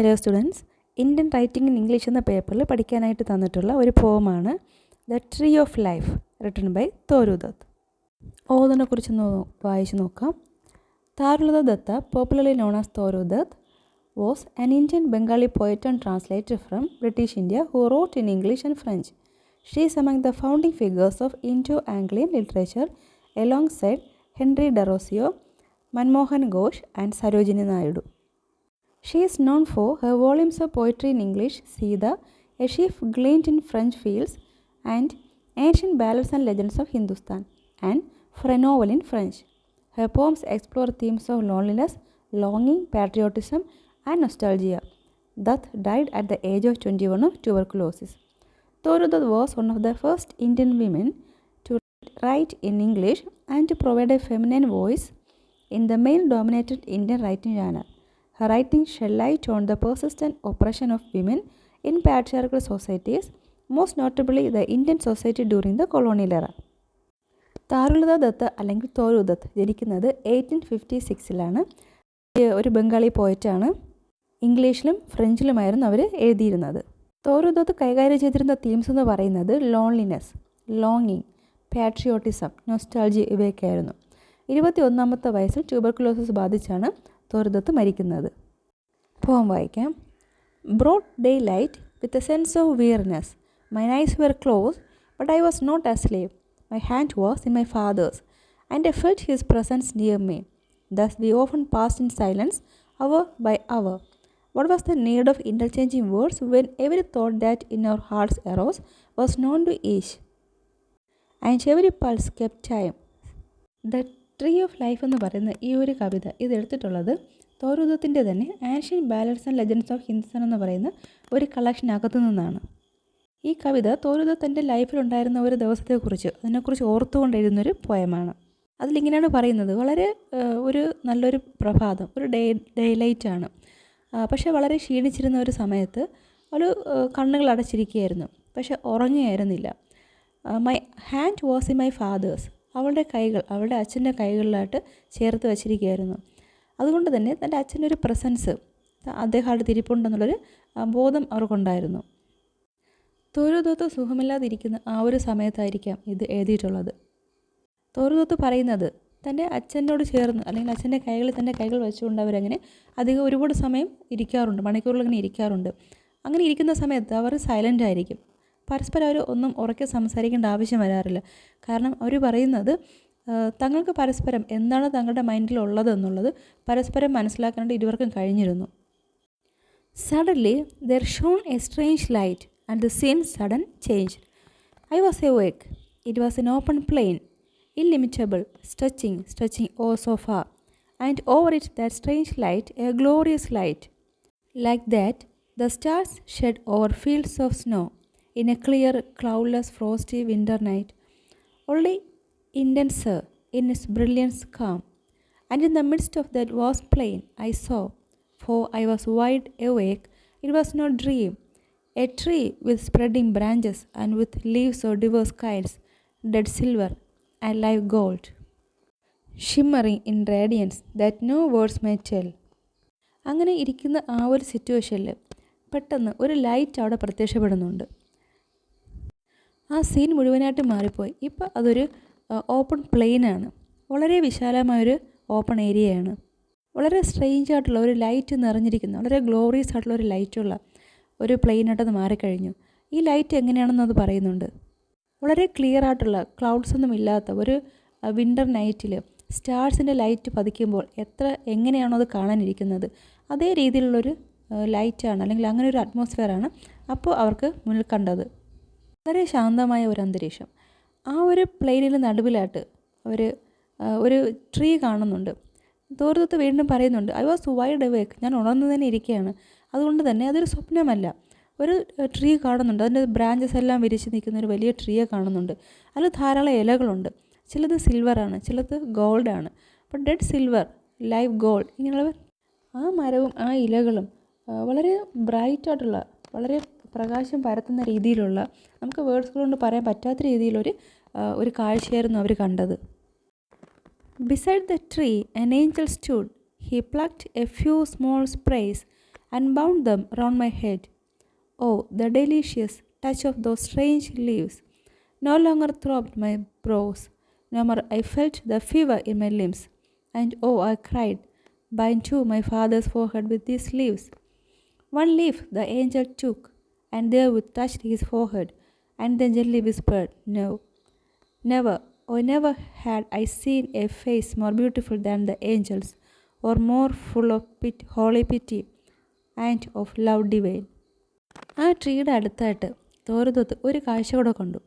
Hello students, Indian writing in English എന്ന പേപ്പറിൽ പഠിക്കാനായിട്ട് തന്നിട്ടുള്ള ഒരു പോമാണ് the tree of life written by Toru Dutt. ഓതിനെ കുറിച്ചൊന്ന് വായിച്ചു നോക്കാം. Torulata Dutta, popularly known as Toru Dutt, was an Indian Bengali poet and translator from British India who wrote in English and French. She is among the founding figures of Indo-Anglian literature alongside Henry Derosio, Manmohan Ghosh and Sarojini Naidu. She is known for her volumes of poetry in English, Sida, A Sheaf Gleaned in French Fields, and Ancient Ballads and Legends of Hindustan, and for a novel in French. Her poems explore themes of loneliness, longing, patriotism, and nostalgia. Dutt died at the age of 21 of tuberculosis. Toru Dutt was one of the first Indian women to write in English and to provide a feminine voice in the male-dominated Indian writing genre. Her writing shed light on the persistent oppression of women in patriarchal societies, most notably the Indian society during the colonial era. Torulata Dutt അല്ലെങ്കിൽ തോരു ദത്ത് ജനിക്കുന്നത് 1856-ലാണ്. ഒരു ബംഗാളി പോയറ്റാണ്. ഇംഗ്ലീഷിലും ഫ്രഞ്ചിലുമായിരുന്നു അവർ എഴുതിയിരുന്നത്. തോരു ദത്ത് കൈകാര്യം ചെയ്തിരുന്ന themes എന്ന് പറയുന്നത് loneliness, ലോങ്ങിങ്, patriotism, നൊസ്റ്റാൾജി ഇവയൊക്കെയായിരുന്നു. 21-ാമത്തെ വയസ്സിൽ ട്യൂബർകുലോസിസ് ബാധിച്ചാണ് തോരു ദത്ത് മരിക്കുന്നത്. പോം വായിക്കാം. Broad daylight with a sense of weariness, my eyes were closed but I was not asleep, my hand was in my father's and I felt his presence near me. Thus we often passed in silence, hour by hour. What was the need of interchanging words when every thought that in our hearts arose was known to each, and every pulse kept time? The Tree of Life എന്ന് പറയുന്ന ഈ ഒരു കവിത ഇതെടുത്തിട്ടുള്ളത് തോരു ദത്തിൻ്റെ തന്നെ ancient ballads and legends of Hindustan എന്ന് പറയുന്ന ഒരു കളക്ഷനകത്തു നിന്നാണ്. ഈ കവിത തോരു ദത്ത് തൻ്റെ ലൈഫിലുണ്ടായിരുന്ന ഒരു ദിവസത്തെക്കുറിച്ച് അതിനെക്കുറിച്ച് ഓർത്തുകൊണ്ട് എഴുതുന്നൊരു പോയമാണ്. അതിലിങ്ങനെയാണ് പറയുന്നത്. വളരെ ഒരു നല്ലൊരു പ്രഭാതം, ഒരു ഡേലൈറ്റാണ്. പക്ഷേ വളരെ ക്ഷീണിച്ചിരുന്ന ഒരു സമയത്ത് ഒരു കണ്ണുകൾ അടച്ചിരിക്കുകയായിരുന്നു, പക്ഷെ ഉറങ്ങുകയായിരുന്നില്ല. My hand was in my father's, അവളുടെ കൈകൾ അവളുടെ അച്ഛൻ്റെ കൈകളിലായിട്ട് ചേർത്ത് വച്ചിരിക്കുകയായിരുന്നു. അതുകൊണ്ട് തന്നെ തൻ്റെ അച്ഛൻ്റെ ഒരു പ്രസൻസ് അദ്ദേഹം അടുത്ത് ഇരിപ്പുണ്ടെന്നുള്ളൊരു ബോധം അവർക്കുണ്ടായിരുന്നു. തോരു ദത്ത് സുഖമില്ലാതിരിക്കുന്ന ആ ഒരു സമയത്തായിരിക്കാം ഇത് എഴുതിയിട്ടുള്ളത്. തോരു ദത്ത് പറയുന്നത് തൻ്റെ അച്ഛനോട് ചേർന്ന് അല്ലെങ്കിൽ അച്ഛൻ്റെ കൈകളിൽ തൻ്റെ കൈകൾ വെച്ചുകൊണ്ട് അവരങ്ങനെ അധികം ഒരുപാട് സമയം ഇരിക്കാറുണ്ട്, മണിക്കൂറുകളിങ്ങനെ ഇരിക്കാറുണ്ട്. അങ്ങനെ ഇരിക്കുന്ന സമയത്ത് അവർ സൈലൻ്റ് ആയിരിക്കും. പരസ്പരം അവർ ഒന്നും ഉറക്കെ സംസാരിക്കേണ്ട ആവശ്യം വരാറില്ല. കാരണം അവർ പറയുന്നത് തങ്ങൾക്ക് പരസ്പരം എന്താണ് തങ്ങളുടെ മൈൻഡിലുള്ളത് എന്നുള്ളത് പരസ്പരം മനസ്സിലാക്കാനായിട്ട് ഇരുവർക്കും കഴിഞ്ഞിരുന്നു. Suddenly there shone a strange light and the scene sudden change. I was awake. It was an open plain, illimitable, stretching oh so far, and over it that strange light, a glorious light. Like that, the stars shed over fields of snow in a clear, cloudless, frosty winter night, only intenser in its brilliance calm. And in the midst of that vast plain I saw, for I was wide awake, it was no dream, a tree with spreading branches and with leaves of diverse kinds, dead silver and live gold, shimmering in radiance that no words may tell. അങ്ങനെ ഇരിക്കുന്ന ആ ഒരു സിറ്റുവേഷനിൽ പെട്ടെന്ന് ഒരു light അവിടെ പ്രത്യക്ഷപ്പെടുന്നുണ്ട്. ആ scene മുഴുവനായിട്ട് മാറിപ്പോയി. ഇപ്പോൾ അതൊരു ഓപ്പൺ പ്ലെയിനാണ്, വളരെ വിശാലമായൊരു ഓപ്പൺ ഏരിയയാണ്. വളരെ സ്ട്രെയിഞ്ച് ആയിട്ടുള്ള ഒരു ലൈറ്റ് നിറഞ്ഞിരിക്കുന്ന, വളരെ ഗ്ലോറിയസ് ആയിട്ടുള്ള ഒരു ലൈറ്റുള്ള ഒരു പ്ലെയിനായിട്ടത് മാറിക്കഴിഞ്ഞു. ഈ ലൈറ്റ് എങ്ങനെയാണെന്നത് പറയുന്നുണ്ട്. വളരെ ക്ലിയർ ആയിട്ടുള്ള ക്ലൗഡ്സ് ഒന്നും ഇല്ലാത്ത ഒരു വിൻ്റർ നൈറ്റിൽ സ്റ്റാർസിൻ്റെ ലൈറ്റ് പതിക്കുമ്പോൾ എങ്ങനെയാണോ അത് കാണാനിരിക്കുന്നത് അതേ രീതിയിലുള്ളൊരു ലൈറ്റാണ്, അല്ലെങ്കിൽ അങ്ങനെ ഒരു അറ്റ്മോസ്ഫിയറാണ് അപ്പോൾ അവർക്ക് മുന്നിൽ കണ്ടത്. വളരെ ശാന്തമായ ഒരു അന്തരീക്ഷം. ആ ഒരു പ്ലെയിനിൽ നടുവിലായിട്ട് അവർ ഒരു ട്രീ കാണുന്നുണ്ട്. തോരു ദത്ത് വീണ്ടും പറയുന്നുണ്ട്, ഐ വാസ് വൈഡ് അവേക്ക്, ഞാൻ ഉണർന്നു തന്നെ ഇരിക്കുകയാണ്. അതുകൊണ്ട് തന്നെ അതൊരു സ്വപ്നമല്ല. ഒരു ട്രീ കാണുന്നുണ്ട്, അതിൻ്റെ ബ്രാഞ്ചസ് എല്ലാം വിരിച്ച് നിൽക്കുന്ന ഒരു വലിയ ട്രീയെ കാണുന്നുണ്ട്. അതിൽ ധാരാളം ഇലകളുണ്ട്. ചിലത് സിൽവറാണ്, ചിലത് ഗോൾഡാണ്. അപ്പോൾ ഡെഡ് സിൽവർ, ലൈവ് ഗോൾഡ്, ഇങ്ങനെയുള്ള ആ മരവും ആ ഇലകളും വളരെ ബ്രൈറ്റായിട്ടുള്ള, വളരെ പ്രകാശം പരത്തുന്ന രീതിയിലുള്ള, നമുക്ക് വേർഡ്സ് കൊണ്ട് പറയാൻ പറ്റാത്ത രീതിയിലൊരു കാഴ്ചയായിരുന്നു അവർ കണ്ടത്. Beside the tree an angel stood. He plucked a few small sprays and bound them round my head. Oh, the delicious touch of those strange leaves! No longer throbbed my brows, no more I felt the fever in my limbs. And oh, I cried, bind too my father's forehead with these leaves. One leaf the angel took, and therewith touched his forehead, and then gently whispered, No. Never, oh, never had I seen a face more beautiful than the angel's, or more full of holy pity and of love divine. ആ ട്രീയുടെ അടുത്തായിട്ട് തോറുതൊത്ത് ഒരു കാഴ്ച കൂടെ കണ്ടു.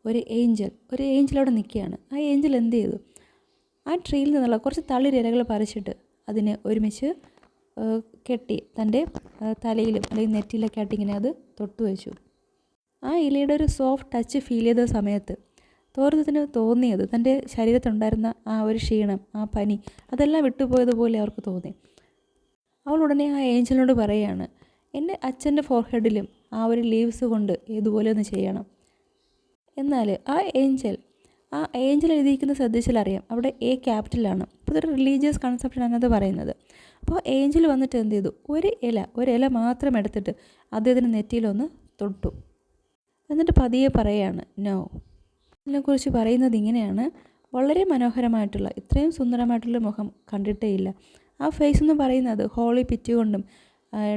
ഒരു Angel അവിടെ നിൽക്കുകയാണ്. ആ ഏഞ്ചൽ എന്ത് ചെയ്തു? ആ ട്രീയിൽ നിന്നുള്ള കുറച്ച് തളിരിലകൾ പറിച്ചിട്ട് അതിനെ ഒരുമിച്ച് കെട്ടി തൻ്റെ തലയിലും അല്ലെങ്കിൽ നെറ്റിയിലൊക്കെ ആയിട്ട് ഇങ്ങനെ അത് തൊട്ടു വെച്ചു. ആ ഇലയുടെ ഒരു സോഫ്റ്റ് ടച്ച് ഫീൽ ചെയ്ത സമയത്ത് തോറുതത്തിന് തോന്നിയത് തൻ്റെ ശരീരത്തുണ്ടായിരുന്ന ആ ഒരു ക്ഷീണം, ആ പനി, അതെല്ലാം വിട്ടുപോയതുപോലെ അവർക്ക് തോന്നി. അവൾ ഉടനെ ആ ഏഞ്ചലിനോട് പറയുകയാണ്, എൻ്റെ അച്ഛൻ്റെ ഫോർഹെഡിലും ആ ഒരു ലീവ്സ് കൊണ്ട് ഇതുപോലെ ഒന്ന് ചെയ്യണം. എന്നാൽ ആ ഏഞ്ചൽ എഴുതിയിരിക്കുന്ന ശ്രദ്ധിച്ചാൽ അറിയാം, അവിടെ എ ക്യാപിറ്റലാണ്. അപ്പോൾ ഇതൊരു റിലീജിയസ് കൺസെപ്റ്റാണ് അത് പറയുന്നത്. അപ്പോൾ ഏഞ്ചൽ വന്നിട്ട് എന്ത് ചെയ്തു? ഒരു ഇല മാത്രം എടുത്തിട്ട് അദ്ദേഹത്തിന് നെറ്റിയിലൊന്ന് തൊട്ടു. എന്നിട്ട് പതിയെ പറയുകയാണ് നോ. ഇതിനെക്കുറിച്ച് പറയുന്നത് ഇങ്ങനെയാണ്, വളരെ മനോഹരമായിട്ടുള്ള, ഇത്രയും സുന്ദരമായിട്ടുള്ള മുഖം കണ്ടിട്ടേ ഇല്ല. ആ ഫേസ് എന്ന് പറയുന്നത് ഹോളി പിറ്റി കൊണ്ടും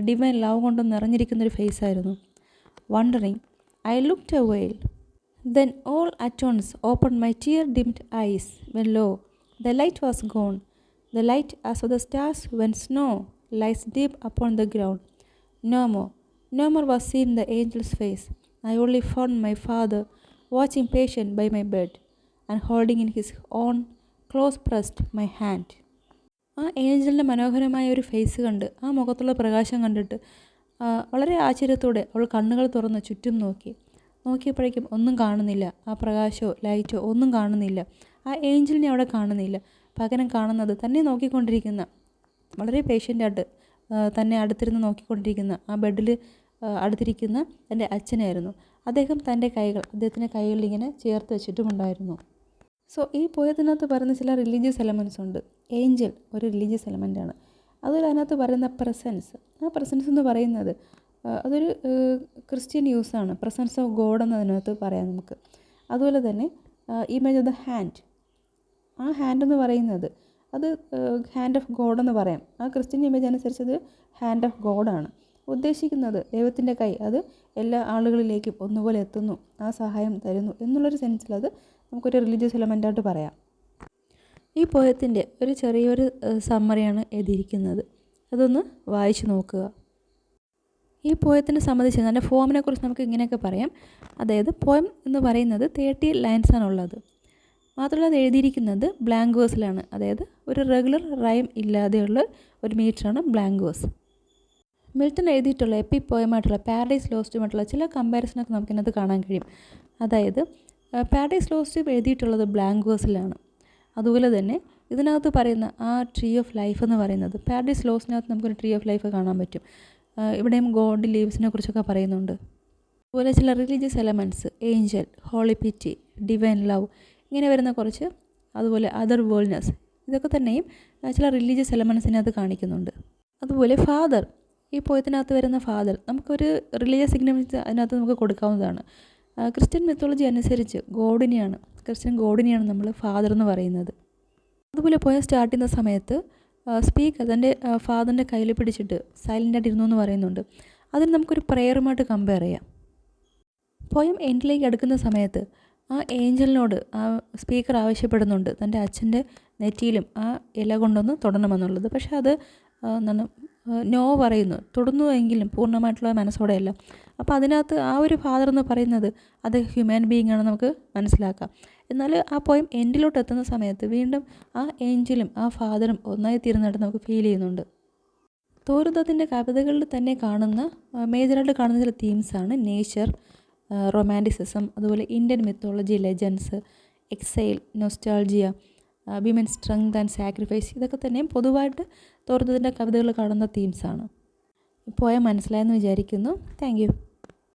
ഡിവൈൻ ലവ് കൊണ്ടും നിറഞ്ഞിരിക്കുന്നൊരു ഫേസായിരുന്നു. വണ്ടറിങ് ഐ ലുക്ക്ഡ് എ വെയിൽ, then all at once opened my tear-dimmed eyes when lo, the light was gone, the light as of the stars when snow lies deep upon the ground. No more was seen the angel's face. I only found my father watching patient by my bed and holding in his own close pressed my hand. ആ ഏഞ്ചലിൻ്റെ മനോഹരമായ ഒരു face കണ്ട്, ആ മുഖത്തുള്ള പ്രകാശം കണ്ടിട്ട് വളരെ ആശ്ചര്യത്തോടെ അവൾ കണ്ണുകൾ തുറന്ന് ചുറ്റും നോക്കിയപ്പോഴേക്കും ഒന്നും കാണുന്നില്ല. ആ പ്രകാശമോ ലൈറ്റോ ഒന്നും കാണുന്നില്ല. ആ ഏഞ്ചലിനെ അവിടെ കാണുന്നില്ല. പകരം കാണുന്നത് തന്നെ നോക്കിക്കൊണ്ടിരിക്കുന്ന, വളരെ പേഷ്യൻ്റായിട്ട് തന്നെ അടുത്തിരുന്ന് നോക്കിക്കൊണ്ടിരിക്കുന്ന, ആ ബെഡിൽ അടുത്തിരിക്കുന്ന എൻ്റെ അച്ഛനായിരുന്നു. അദ്ദേഹത്തിൻ്റെ കൈകളിൽ ഇങ്ങനെ ചേർത്ത് വെച്ചിട്ടുമുണ്ടായിരുന്നു. സോ ഈ പോയതിനകത്ത് പറയുന്ന ചില റിലീജിയസ് എലമെൻറ്റ്സ് ഉണ്ട്. ഏഞ്ചൽ ഒരു റിലീജിയസ് എലമെൻ്റാണ്. അതുപോലെ അതിനകത്ത് പറയുന്ന പ്രസൻസ്, ആ പ്രസൻസ് എന്ന് പറയുന്നത് അതൊരു ക്രിസ്ത്യൻ യൂസാണ്. പ്രസൻസ് ഓഫ് ഗോഡ് എന്ന് അതിനകത്ത് പറയാം നമുക്ക്. അതുപോലെ തന്നെ ഇമേജ് ഓഫ് ദ ഹാൻഡ്, ആ ഹാൻഡ് എന്ന് പറയുന്നത് അത് ഹാൻഡ് ഓഫ് ഗോഡ് എന്ന് പറയാം. ആ ക്രിസ്ത്യൻ ഇമേജ് അനുസരിച്ച് അത് ഹാൻഡ് ഓഫ് ഗോഡാണ് ഉദ്ദേശിക്കുന്നത്. ദൈവത്തിൻ്റെ കൈ അത് എല്ലാ ആളുകളിലേക്കും ഒന്നുപോലെ എത്തുന്നു, ആ സഹായം തരുന്നു എന്നുള്ളൊരു സെൻസിൽ അത് നമുക്കൊരു റിലീജിയസ് എലമെൻ്റായിട്ട് പറയാം. ഈ പോയത്തിൻ്റെ ഒരു ചെറിയൊരു സമ്മറിയാണ് എഴുതിയിരിക്കുന്നത്. അതൊന്ന് വായിച്ച് നോക്കുക. ഈ പോയത്തിനെ സംബന്ധിച്ച് അതിൻ്റെ ഫോമിനെ കുറിച്ച് നമുക്ക് ഇങ്ങനെയൊക്കെ പറയാം. അതായത് പോയം എന്ന് പറയുന്നത് 30 ലൈൻസാണുള്ളത്. മാത്രമല്ല അത് എഴുതിയിരിക്കുന്നത് ബ്ലാങ്ക് വേഴ്സിലാണ്. അതായത് ഒരു റെഗുലർ റൈം ഇല്ലാതെയുള്ള ഒരു മീറ്ററാണ് ബ്ലാങ്ക് വേഴ്സ്. മിൽട്ടൺ എഴുതിയിട്ടുള്ള എപ്പിക് പോയമായിട്ടുള്ള പാരഡൈസ് ലോസ്റ്റുമായിട്ടുള്ള ചില കമ്പാരിസണൊക്കെ നമുക്കിതിനകത്ത് കാണാൻ കഴിയും. അതായത് പാരഡൈസ് ലോസ്റ്റ് എഴുതിയിട്ടുള്ളത് ബ്ലാങ്ക് വേഴ്സിലാണ്. അതുപോലെ തന്നെ ഇതിനകത്ത് പറയുന്ന ആ ട്രീ ഓഫ് ലൈഫ് എന്ന് പറയുന്നത് പാരഡൈസ് ലോസ്റ്റിനകത്ത് നമുക്കൊരു ട്രീ ഓഫ് ലൈഫ് കാണാൻ പറ്റും. ഇവിടെയും ഗോഡ് ലീവ്സിനെ കുറിച്ചൊക്കെ പറയുന്നുണ്ട്. അതുപോലെ ചില religious elements, angel, holy pity, divine love, ഇങ്ങനെ വരുന്ന കുറച്ച്, അതുപോലെ അതർ വേൾഡ്നെസ്, ഇതൊക്കെ തന്നെയും ചില റിലീജിയസ് എലമെൻറ്റ്സിനകത്ത് കാണിക്കുന്നുണ്ട്. അതുപോലെ ഫാദർ, ഈ പോയത്തിനകത്ത് വരുന്ന ഫാദർ നമുക്കൊരു റിലീജിയസ് സിഗ്നിഫിക്കൻസ് അതിനകത്ത് നമുക്ക് കൊടുക്കാവുന്നതാണ്. ക്രിസ്ത്യൻ മിത്തോളജി അനുസരിച്ച് ക്രിസ്ത്യൻ ഗോഡിനെയാണ് നമ്മൾ ഫാദർ എന്ന് പറയുന്നത്. അതുപോലെ പോയം സ്റ്റാർട്ട് ചെയ്യുന്ന സമയത്ത് സ്പീക്കർ തൻ്റെ ഫാദറിൻ്റെ കയ്യിൽ പിടിച്ചിട്ട് സൈലൻ്റായിട്ട് ഇരുന്നു എന്ന് പറയുന്നുണ്ട്. അതിന് നമുക്കൊരു പ്രെയറുമായിട്ട് കമ്പയർ ചെയ്യാം. പോയം എൻഡിലേക്ക് അടുക്കുന്ന സമയത്ത് ആ ഏഞ്ചലിനോട് ആ സ്പീക്കർ ആവശ്യപ്പെടുന്നുണ്ട് തൻ്റെ അച്ഛൻ്റെ നെറ്റിയിലും ആ ഇല കൊണ്ടൊന്ന് തൊടണമെന്നുള്ളത്. പക്ഷെ അത് നോ പറയുന്നു, തൊടുന്നുവെങ്കിലും പൂർണ്ണമായിട്ടുള്ള മനസ്സോടെയല്ല. അപ്പോൾ അതിനകത്ത് ആ ഒരു ഫാദർ എന്ന് പറയുന്നത് അത് ഹ്യൂമൻ ബീയിങ് ആണ് നമുക്ക് മനസ്സിലാക്കാം. എന്നാൽ ആ പോയം എൻഡിലോട്ട് എത്തുന്ന സമയത്ത് വീണ്ടും ആ ഏഞ്ചലും ആ ഫാദറും ഒന്നായി തീരുന്നതായിട്ട് നമുക്ക് ഫീൽ ചെയ്യുന്നുണ്ട്. തോറുദത്തിൻ്റെ കവിതകളിൽ തന്നെ മേജറായിട്ട് കാണുന്ന ചില തീംസാണ് നേച്ചർ, റൊമാൻറ്റിസിസം, അതുപോലെ Indian mythology, legends, exile, nostalgia, women strength and sacrifice, ഇതൊക്കെ തന്നെയും പൊതുവായിട്ട് തോറുദത്തിൻ്റെ കവിതകളിൽ കാണുന്ന തീംസാണ്. പോയം മനസ്സിലായെന്ന് വിചാരിക്കുന്നു. Thank you.